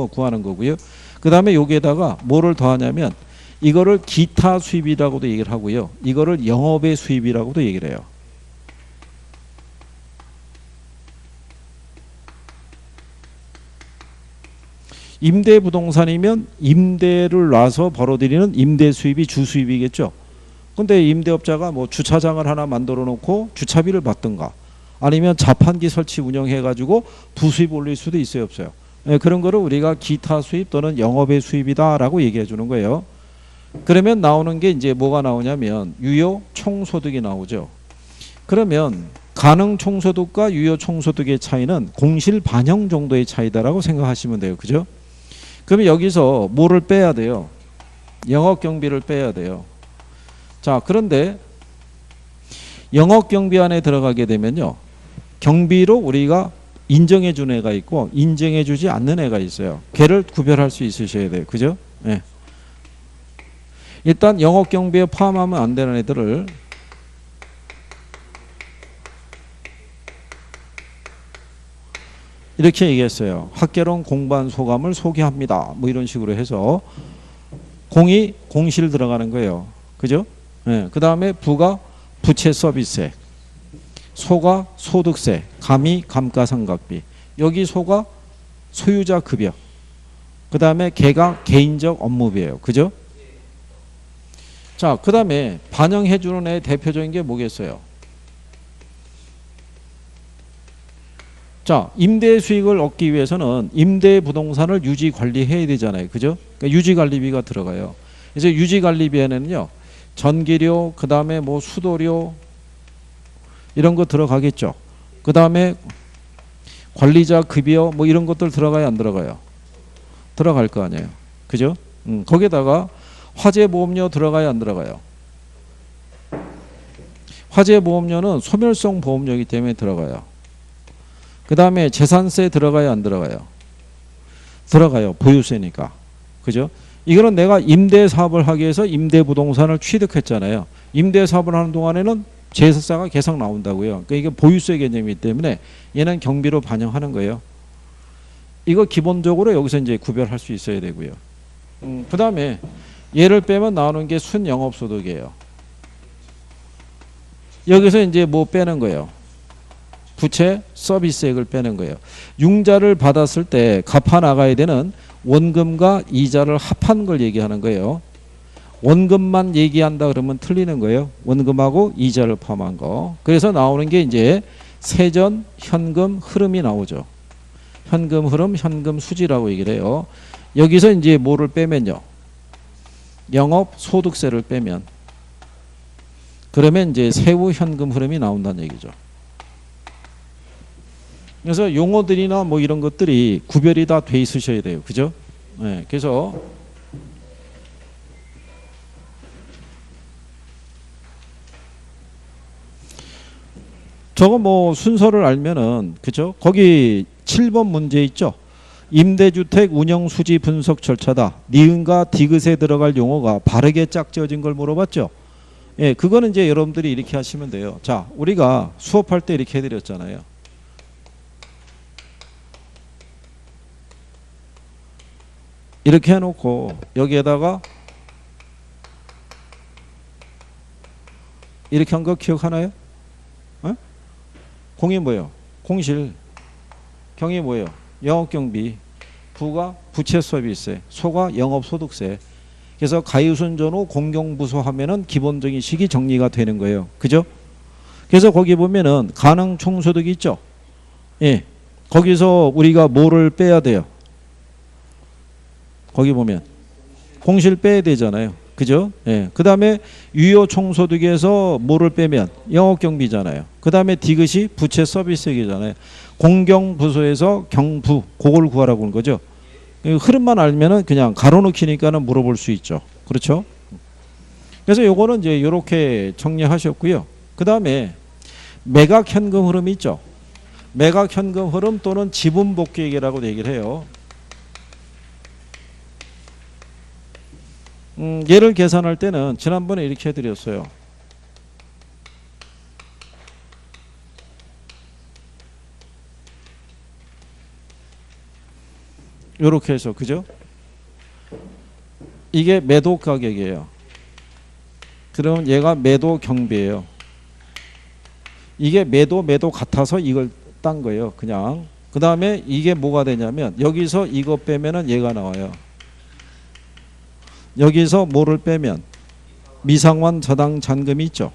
구하는 거고요. 그 다음에 여기에다가 뭐를 더하냐면 이거를 기타 수입이라고도 얘기를 하고요. 이거를 영업의 수입이라고도 얘기를 해요. 임대부동산이면 임대를 놔서 벌어들이는 임대 수입이 주 수입이겠죠. 근데 임대업자가 뭐 주차장을 하나 만들어 놓고 주차비를 받든가 아니면 자판기 설치 운영해 가지고 부수입 올릴 수도 있어요, 없어요? 네, 그런 거를 우리가 기타 수입 또는 영업의 수입이다라고 얘기해 주는 거예요. 그러면 나오는 게 이제 뭐가 나오냐면 유효 총소득이 나오죠. 그러면 가능 총소득과 유효 총소득의 차이는 공실 반영 정도의 차이다라고 생각하시면 돼요. 그죠? 그러면 여기서 뭐를 빼야 돼요? 영업 경비를 빼야 돼요. 자, 그런데 영업 경비 안에 들어가게 되면요, 경비로 우리가 인정해 주는 애가 있고 인정해 주지 않는 애가 있어요. 걔를 구별할 수 있으셔야 돼요. 그죠? 예. 일단 영업 경비에 포함하면 안 되는 애들을 이렇게 얘기했어요. 학개론 공부한 소감을 소개합니다. 뭐 이런 식으로 해서 공이 공실 들어가는 거예요. 그죠? 예. 그 다음에 부가 부채 서비스세, 소가 소득세, 감이 감가상각비. 여기 소가 소유자 급여. 그 다음에 개가 개인적 업무비예요. 그죠? 자, 그 다음에 반영해 주는 애 대표적인 게 뭐겠어요? 자, 임대 수익을 얻기 위해서는 임대 부동산을 유지 관리해야 되잖아요. 그죠? 그러니까 유지 관리비가 들어가요. 그래서 유지 관리비에는요, 전기료, 그 다음에 뭐 수도료, 이런 거 들어가겠죠. 그 다음에 관리자 급여, 뭐 이런 것들 들어가요, 안 들어가요? 들어갈 거 아니에요. 그죠? 거기에다가 화재보험료 들어가요, 안 들어가요? 화재보험료는 소멸성 보험료이기 때문에 들어가요. 그 다음에 재산세 들어가요, 안 들어가요? 들어가요. 보유세니까. 그죠? 이거는 내가 임대사업을 하기 위해서 임대부동산을 취득했잖아요. 임대사업을 하는 동안에는 제사세가 계속 나온다고요. 그러니까 이게 보유세 개념이기 때문에 얘는 경비로 반영하는 거예요. 이거 기본적으로 여기서 이제 구별할 수 있어야 되고요. 그 다음에 얘를 빼면 나오는 게 순영업소득이에요. 여기서 이제 뭐 빼는 거예요? 부채 서비스액을 빼는 거예요. 융자를 받았을 때 갚아 나가야 되는 원금과 이자를 합한 걸 얘기하는 거예요. 원금만 얘기한다 그러면 틀리는 거예요. 원금하고 이자를 포함한 거. 그래서 나오는 게 이제 세전 현금 흐름이 나오죠. 현금 흐름, 현금 수지라고 얘기를 해요. 여기서 이제 뭐를 빼면요, 영업 소득세를 빼면, 그러면 이제 세후 현금 흐름이 나온다는 얘기죠. 그래서 용어들이나 뭐 이런 것들이 구별이 다 돼 있으셔야 돼요. 그죠? 네, 그래서 저거 뭐 순서를 알면은, 그죠? 거기 7번 문제 있죠? 임대주택 운영수지 분석 절차다. 니은과 디귿에 들어갈 용어가 바르게 짝지어진 걸 물어봤죠? 예, 그거는 이제 여러분들이 이렇게 하시면 돼요. 자, 우리가 수업할 때 이렇게 해드렸잖아요. 이렇게 해놓고 여기에다가 이렇게 한 거 기억하나요? 어? 공이 뭐예요? 공실. 경이 뭐예요? 영업경비. 부가 부채 서비스세. 소가 영업소득세. 그래서 가유순전후 공경부소 하면은 기본적인 식이 정리가 되는 거예요. 그죠? 그래서 거기 보면은 가능총소득이 있죠? 예. 거기서 우리가 뭐를 빼야 돼요? 거기 보면 공실 빼야 되잖아요. 그죠? 예. 그 다음에 유효총소득에서 뭐를 빼면 영업경비잖아요. 그 다음에 디귿이 부채 서비스액이잖아요. 공경부소에서 경부, 그걸 구하라고 하는 거죠. 흐름만 알면은 그냥 가로놓기니까는 물어볼 수 있죠. 그렇죠? 그래서 요거는 이제 이렇게 정리하셨고요. 그 다음에 매각 현금 흐름이 있죠. 매각 현금 흐름 또는 지분 복귀액이라고 얘기를 해요. 얘를 계산할 때는 지난번에 이렇게 해드렸어요. 이렇게 해서, 그죠? 이게 매도 가격이에요. 그러면 얘가 매도 경비예요. 이게 매도 같아서 이걸 딴 거예요. 그냥. 그 다음에 이게 뭐가 되냐면 여기서 이거 빼면은 얘가 나와요. 여기서 뭐를 빼면 미상환 저당 잔금이 있죠.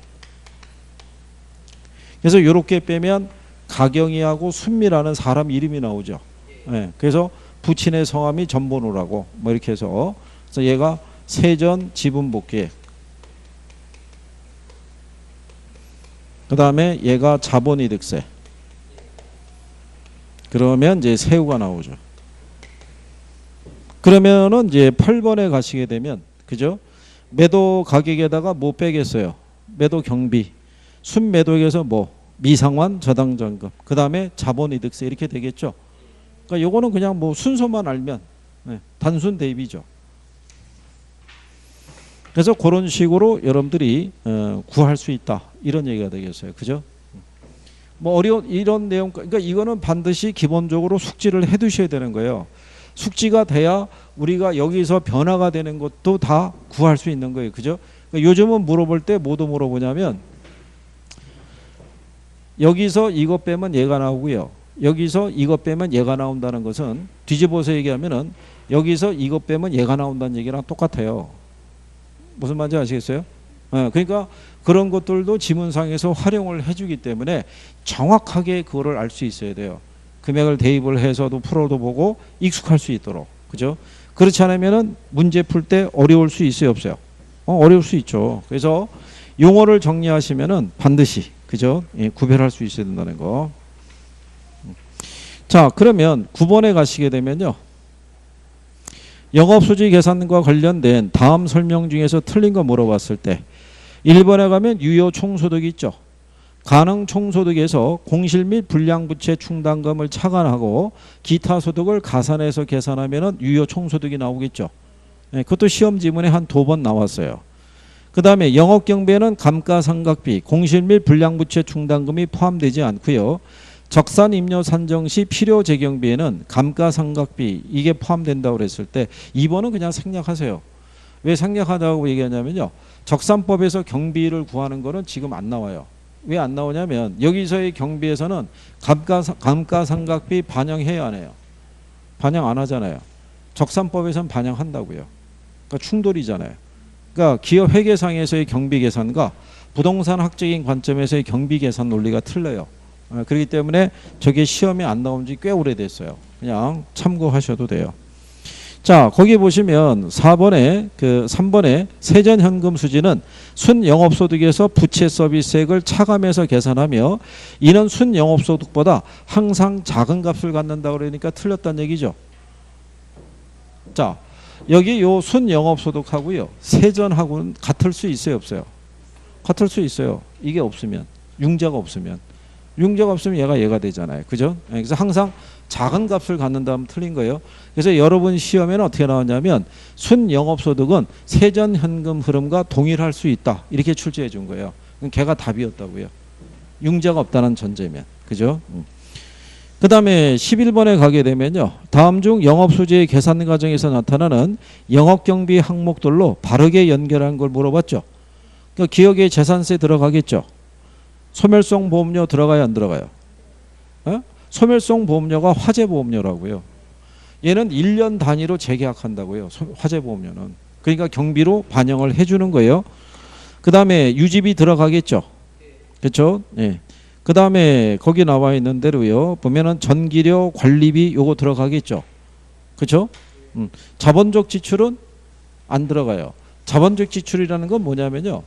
그래서 이렇게 빼면 가경이하고 순미라는 사람 이름이 나오죠. 네, 그래서 부친의 성함이 전번호라고 뭐 이렇게 해서, 그래서 얘가 세전 지분 복귀액. 그 다음에 얘가 자본이득세. 그러면 이제 세후가 나오죠. 그러면은 이제 8번에 가시게 되면, 그죠? 매도 가격에다가 뭐 빼겠어요? 매도 경비. 순매도액에서 뭐? 미상환 저당전급, 그 다음에 자본이득세 이렇게 되겠죠. 그러니까 요거는 그냥 뭐 순서만 알면 단순 대입이죠. 그래서 그런 식으로 여러분들이 구할 수 있다 이런 얘기가 되겠어요. 그죠? 뭐 어려운 이런 내용, 그러니까 이거는 반드시 기본적으로 숙지를 해 두셔야 되는 거예요. 숙지가 돼야 우리가 여기서 변화가 되는 것도 다 구할 수 있는 거예요. 그죠? 그러니까 요즘은 물어볼 때 뭐도 물어보냐면 여기서 이거 빼면 얘가 나오고요. 여기서 이거 빼면 얘가 나온다는 것은 뒤집어서 얘기하면은 여기서 이거 빼면 얘가 나온다는 얘기랑 똑같아요. 무슨 말인지 아시겠어요? 그러니까 그런 것들도 지문상에서 활용을 해주기 때문에 정확하게 그거를 알 수 있어야 돼요. 금액을 대입을 해서도 풀어도 보고 익숙할 수 있도록. 그죠? 그렇지 않으면은 문제 풀 때 어려울 수 있어요, 없어요? 어려울 수 있죠. 그래서 용어를 정리하시면은 반드시, 그죠? 예, 구별할 수 있어야 된다는 거. 자, 그러면 9번에 가시게 되면요. 영업소지 계산과 관련된 다음 설명 중에서 틀린 거 물어봤을 때 1번에 가면 유효 총소득이 있죠. 가능 총소득에서 공실 및 불량부채 충당금을 차감하고 기타 소득을 가산해서 계산하면 유효 총소득이 나오겠죠. 네, 그것도 시험 지문에 한 2번 나왔어요. 그 다음에 영업경비에는 감가상각비, 공실 및 불량부채 충당금이 포함되지 않고요. 적산임료 산정 시 필요재경비에는 감가상각비 이게 포함된다고 그랬을 때 2번은 그냥 생략하세요. 왜 생략하다고 얘기하냐면요. 적산법에서 경비를 구하는 거는 지금 안 나와요. 왜 안 나오냐면 여기서의 경비에서는 감가상각비 반영해야 안 해요. 반영 안 하잖아요. 적산법에서는 반영한다고요. 그러니까 충돌이잖아요. 그러니까 기업 회계상에서의 경비 계산과 부동산 학적인 관점에서의 경비 계산 논리가 틀려요. 그렇기 때문에 저게 시험에 안 나온 지 꽤 오래됐어요. 그냥 참고하셔도 돼요. 자, 거기 보시면 3번에 세전현금 수지는 순영업소득에서 부채 서비스액을 차감해서 계산하며 이는 순영업소득보다 항상 작은 값을 갖는다 그러니까 틀렸다는 얘기죠. 자, 여기 요 순영업소득하고요. 세전하고는 같을 수 있어요, 없어요? 같을 수 있어요. 이게 없으면, 융자가 없으면. 융자가 없으면 얘가 되잖아요. 그죠? 그래서 항상 작은 값을 갖는다면 틀린 거예요. 그래서 여러분 시험에는 어떻게 나왔냐면 순영업소득은 세전현금 흐름과 동일할 수 있다. 이렇게 출제해 준 거예요. 걔가 답이었다고요. 융자가 없다는 전제면. 그죠? 그 다음에 11번에 가게 되면요. 다음 중 영업소지의 계산 과정에서 나타나는 영업경비 항목들로 바르게 연결한 걸 물어봤죠. 그러니까 기업의 재산세 들어가겠죠. 소멸성 보험료 들어가요, 안 들어가요? 소멸성 보험료가 화재보험료라고요. 얘는 1년 단위로 재계약한다고요. 화재보험료는. 그러니까 경비로 반영을 해주는 거예요. 그 다음에 유지비 들어가겠죠. 그렇죠? 예. 그 다음에 거기 나와 있는 대로요. 보면은 전기료 관리비 요거 들어가겠죠. 그렇죠? 자본적 지출은 안 들어가요. 자본적 지출이라는 건 뭐냐면요.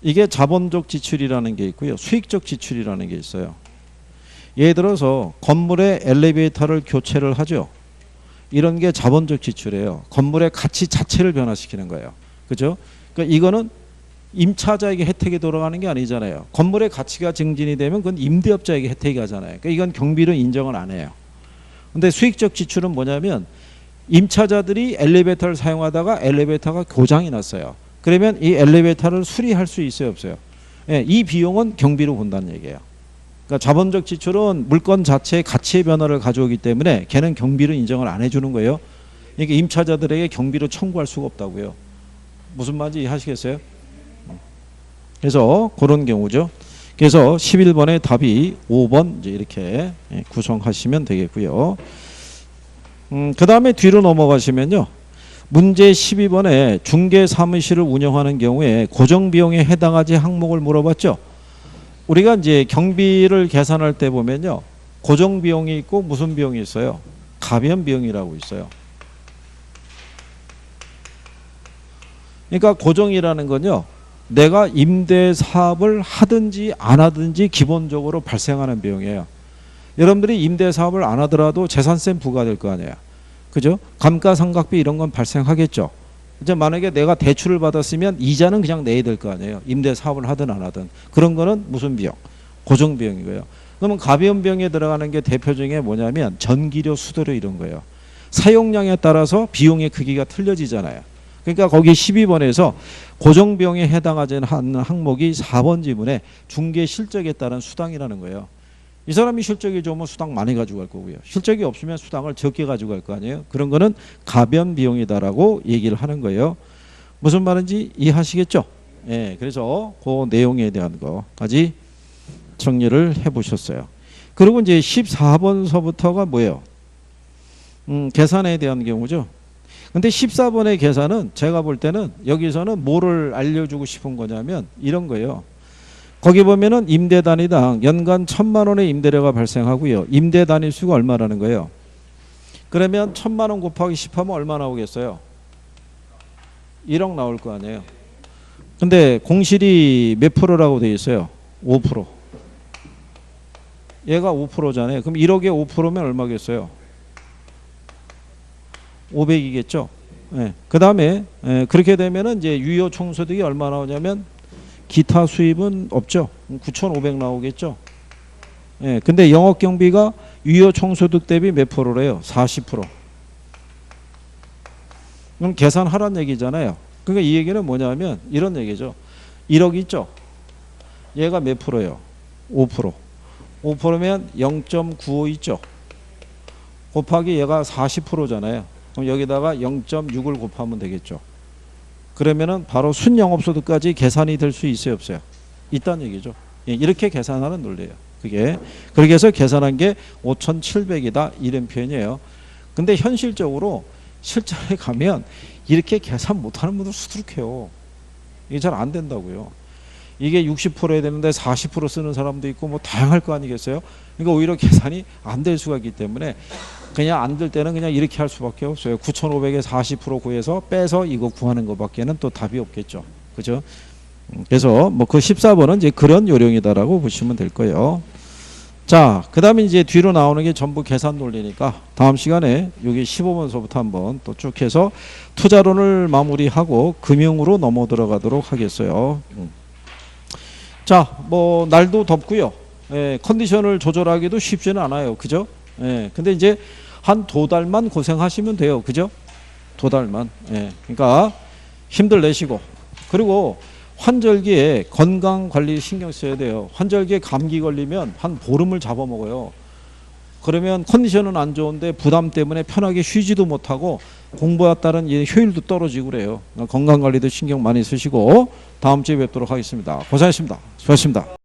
이게 자본적 지출이라는 게 있고요. 수익적 지출이라는 게 있어요. 예를 들어서 건물에 엘리베이터를 교체를 하죠. 이런 게 자본적 지출이에요. 건물의 가치 자체를 변화시키는 거예요. 그죠? 그러니까 이거는 임차자에게 혜택이 돌아가는 게 아니잖아요. 건물의 가치가 증진이 되면 그건 임대업자에게 혜택이 가잖아요. 그러니까 이건 경비로 인정을 안 해요. 근데 수익적 지출은 뭐냐면 임차자들이 엘리베이터를 사용하다가 엘리베이터가 고장이 났어요. 그러면 이 엘리베이터를 수리할 수 있어요, 없어요? 예, 이 비용은 경비로 본다는 얘기예요. 그러니까 자본적 지출은 물건 자체의 가치의 변화를 가져오기 때문에 걔는 경비로 인정을 안 해주는 거예요. 그러니까 임차자들에게 경비로 청구할 수가 없다고요. 무슨 말인지 이해하시겠어요? 그래서 그런 경우죠. 그래서 11번의 답이 5번 이제 이렇게 구성하시면 되겠고요. 그 다음에 뒤로 넘어가시면요. 문제 12번에 중개사무실을 운영하는 경우에 고정비용에 해당하지 항목을 물어봤죠. 우리가 이제 경비를 계산할 때 보면요. 고정비용이 있고 무슨 비용이 있어요? 가변비용이라고 있어요. 그러니까 고정이라는 건요. 내가 임대 사업을 하든지 안 하든지 기본적으로 발생하는 비용이에요. 여러분들이 임대 사업을 안 하더라도 재산세 부과될 거 아니에요. 그죠? 감가상각비 이런 건 발생하겠죠. 이제 만약에 내가 대출을 받았으면 이자는 그냥 내야 될 거 아니에요. 임대 사업을 하든 안 하든. 그런 거는 무슨 비용? 고정 비용이고요. 그러면 가벼운 비용에 들어가는 게 대표 중에 뭐냐면 전기료, 수도료 이런 거예요. 사용량에 따라서 비용의 크기가 틀려지잖아요. 그러니까 거기 12번에서 고정 비용에 해당하지 않는 항목이 4번 지문에 중개 실적에 따른 수당이라는 거예요. 이 사람이 실적이 좋으면 수당 많이 가지고 갈 거고요. 실적이 없으면 수당을 적게 가지고 갈 거 아니에요. 그런 거는 가변 비용이다라고 얘기를 하는 거예요. 무슨 말인지 이해하시겠죠? 예, 그래서 그 내용에 대한 거까지 정리를 해보셨어요. 그리고 이제 14번서부터가 뭐예요? 계산에 대한 경우죠. 근데 14번의 계산은 제가 볼 때는 여기서는 뭐를 알려주고 싶은 거냐면 이런 거예요. 거기 보면은 임대 단위당 연간 1,000만 원의 임대료가 발생하고요. 임대 단위 수가 얼마라는 거예요. 그러면 1,000만 원 곱하기 10하면 얼마 나오겠어요? 1억 나올 거 아니에요. 근데 공실이 몇 프로라고 되어 있어요? 5%. 얘가 5%잖아요. 그럼 1억에 5%면 얼마겠어요? 500이겠죠. 예. 그 다음에 그렇게 되면은 이제 유효 총소득이 얼마 나오냐면 기타 수입은 없죠. 9,500 나오겠죠. 예. 근데 영업 경비가 유효 총소득 대비 몇 프로래요? 40%. 그럼 계산하란 얘기잖아요. 그러니까 이 얘기는 뭐냐면 이런 얘기죠. 1억 있죠. 얘가 몇 프로예요? 5%. 5%면 0.95 있죠. 곱하기 얘가 40%잖아요. 그럼 여기다가 0.6을 곱하면 되겠죠. 그러면은 바로 순영업소득까지 계산이 될 수 있어요, 없어요? 있다는 얘기죠. 예, 이렇게 계산하는 논리예요. 그게 그렇게 해서 계산한 게 5,700이다 이런 표현이에요. 근데 현실적으로 실전에 가면 이렇게 계산 못하는 분들 수두룩해요. 이게 잘 안 된다고요. 이게 60% 해야 되는데 40% 쓰는 사람도 있고 뭐 다양할 거 아니겠어요? 그러니까 오히려 계산이 안 될 수가 있기 때문에 그냥 안 될 때는 그냥 이렇게 할 수밖에 없어요. 9,500에 40% 구해서 빼서 이거 구하는 것밖에는 또 답이 없겠죠. 그죠? 그래서 뭐 그 14번은 이제 그런 요령이다라고 보시면 될 거예요. 자, 그 다음에 이제 뒤로 나오는 게 전부 계산 논리니까 다음 시간에 여기 15번서부터 한번 또 쭉 해서 투자론을 마무리하고 금융으로 넘어 들어가도록 하겠어요. 자, 뭐 날도 덥고요. 예, 컨디션을 조절하기도 쉽지는 않아요. 그죠? 예, 근데 이제 한 2달만 고생하시면 돼요. 그죠? 2달만. 예, 그러니까 힘들 내시고. 그리고 환절기에 건강 관리 신경 써야 돼요. 환절기에 감기 걸리면 한 보름을 잡아먹어요. 그러면 컨디션은 안 좋은데 부담 때문에 편하게 쉬지도 못하고 공부에 따른 효율도 떨어지고 그래요. 건강 관리도 신경 많이 쓰시고 다음 주에 뵙도록 하겠습니다. 고생하셨습니다. 수고하셨습니다.